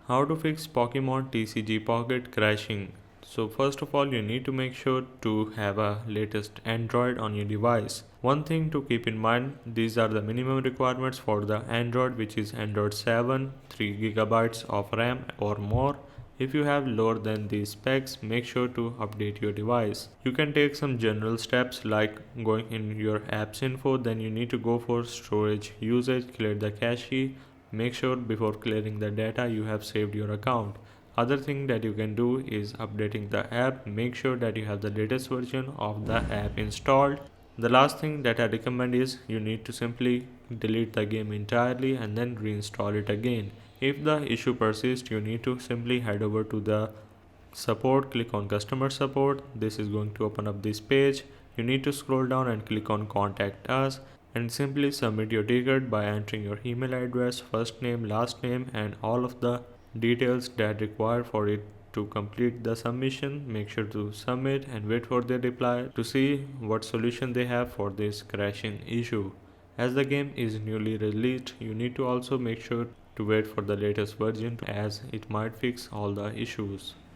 How to fix Pokemon TCG Pocket Crashing. So first of all, you need to make sure to have a latest Android on your device. One thing to keep in mind, these are the minimum requirements for the Android, which is Android 7, 3 gigabytes of RAM or more. If you have lower than these specs, make sure to update your device. You can take some general steps like going in your apps info, then you need to go for storage usage, clear the cache. Make sure before clearing the data you have saved your account. Other thing that you can do is updating the app. Make sure that you have the latest version of the app installed. The last thing that I recommend is you need to simply delete the game entirely and then reinstall it again. If the issue persists, you need to simply head over to the support, click on customer support. This is going to open up this page. You need to scroll down and click on contact us and simply submit your ticket by entering your email address, first name, last name, and all of the details that require for it to complete the submission. Make sure to submit and wait for their reply to see what solution they have for this crashing issue. As the game is newly released, you need to also make sure to wait for the latest version as it might fix all the issues.